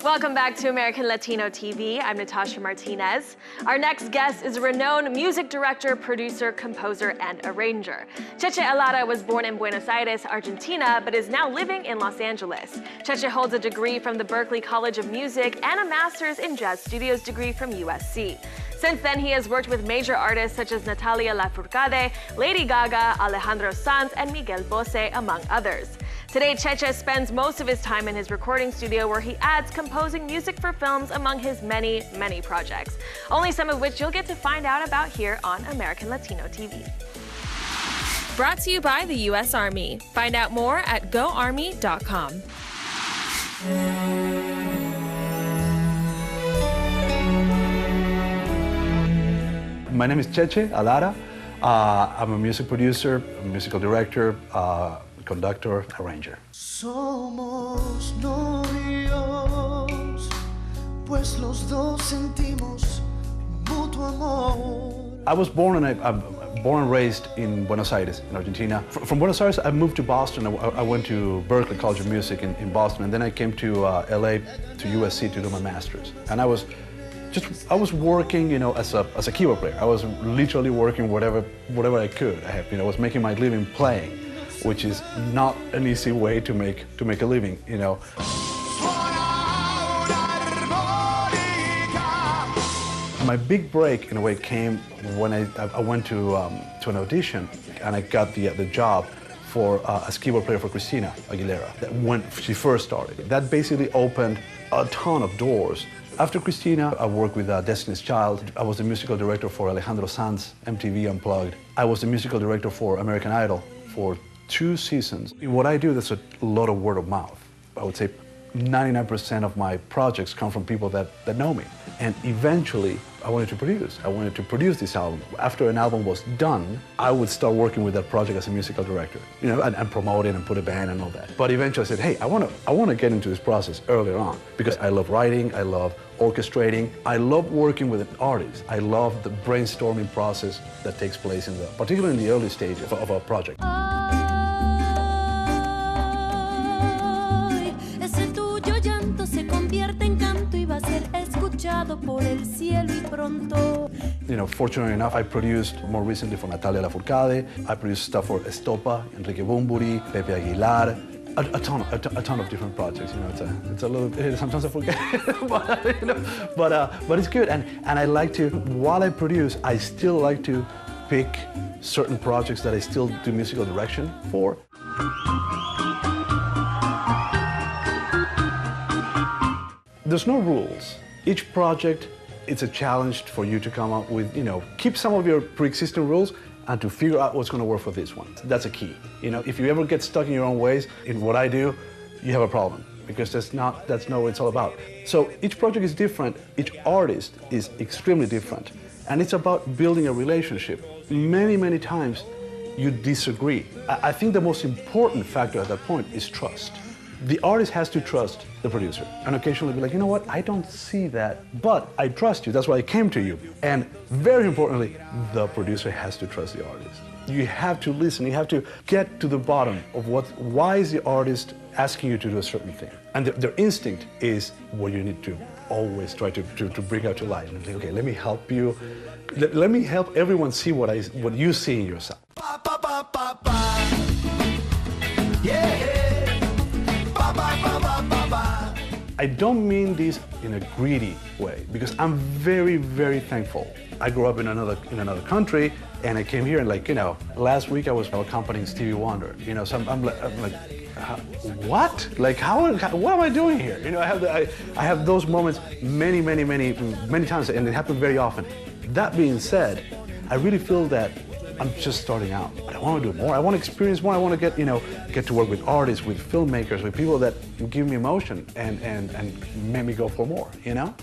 Welcome back to American Latino TV. I'm Natasha Martinez. Our next guest is a renowned music director, producer, composer, and arranger. Cheche Alara was born in Buenos Aires, Argentina, but is now living in Los Angeles. Cheche holds a degree from the Berklee College of Music and a master's in jazz studios degree from USC. Since then, he has worked with major artists such as Natalia Lafourcade, Lady Gaga, Alejandro Sanz, and Miguel Bose, among others. Today, Cheche spends most of his time in his recording studio where he adds composing music for films among his many, many projects, only some of which you'll get to find out about here on American Latino TV. Brought to you by the U.S. Army. Find out more at goarmy.com. My name is Cheche Alara. I'm a music producer, a musical director, conductor, arranger. Somos novios, pues los dos sentimos mutuo amor. I was born and raised in Buenos Aires, in Argentina. From Buenos Aires, I moved to Boston. I went to Berklee College of Music in Boston, and then I came to LA, to USC to do my master's. And I was working, you know, as a keyboard player. I was literally working whatever I could. I was making my living playing, which is not an easy way to make a living, you know. My big break, in a way, came when I went to an audition, and I got the job for as keyboard player for Christina Aguilera, when she first started. That basically opened a ton of doors. After Christina, I worked with Destiny's Child. I was the musical director for Alejandro Sanz, MTV Unplugged. I was the musical director for American Idol for 2 seasons. In what I do, there's a lot of word of mouth. I would say 99% of my projects come from people that know me. And eventually, I wanted to produce this album. After an album was done, I would start working with that project as a musical director, you know, and promote it and put a band and all that. But eventually I said, hey, I want to get into this process earlier on, because I love writing, I love orchestrating, I love working with an artist. I love the brainstorming process that takes place particularly in the early stages of a project. You know, fortunately enough, I produced more recently for Natalia Lafourcade. I produced stuff for Estopa, Enrique Bunbury, Pepe Aguilar, a ton of different projects. You know, it's a little. Sometimes I forget, but it's good. And I like to, while I produce, I still like to pick certain projects that I still do musical direction for. There's no rules. Each project, it's a challenge for you to come up with, you know, keep some of your pre-existing rules and to figure out what's going to work for this one. That's a key. You know, if you ever get stuck in your own ways in what I do, you have a problem, because that's not what it's all about. So each project is different. Each artist is extremely different. And it's about building a relationship. Many, many times you disagree. I think the most important factor at that point is trust. The artist has to trust the producer and occasionally be like, you know what, I don't see that, but I trust you, that's why I came to you. And very importantly, the producer has to trust the artist. You have to listen, you have to get to the bottom of why is the artist asking you to do a certain thing. And their instinct is what you need to always try to bring out to light. And think, okay, let me help you, let me help everyone see what you see in yourself. Yeah. I don't mean this in a greedy way, because I'm very, very thankful. I grew up in another country, and I came here, and like, you know, last week I was accompanying Stevie Wonder. You know, so I'm like, what? Like, what am I doing here? You know, I have those moments many times, and it happens very often. That being said, I really feel that I'm just starting out, but I want to do more. I want to experience more. I want to get to work with artists, with filmmakers, with people that give me emotion and make me go for more, you know?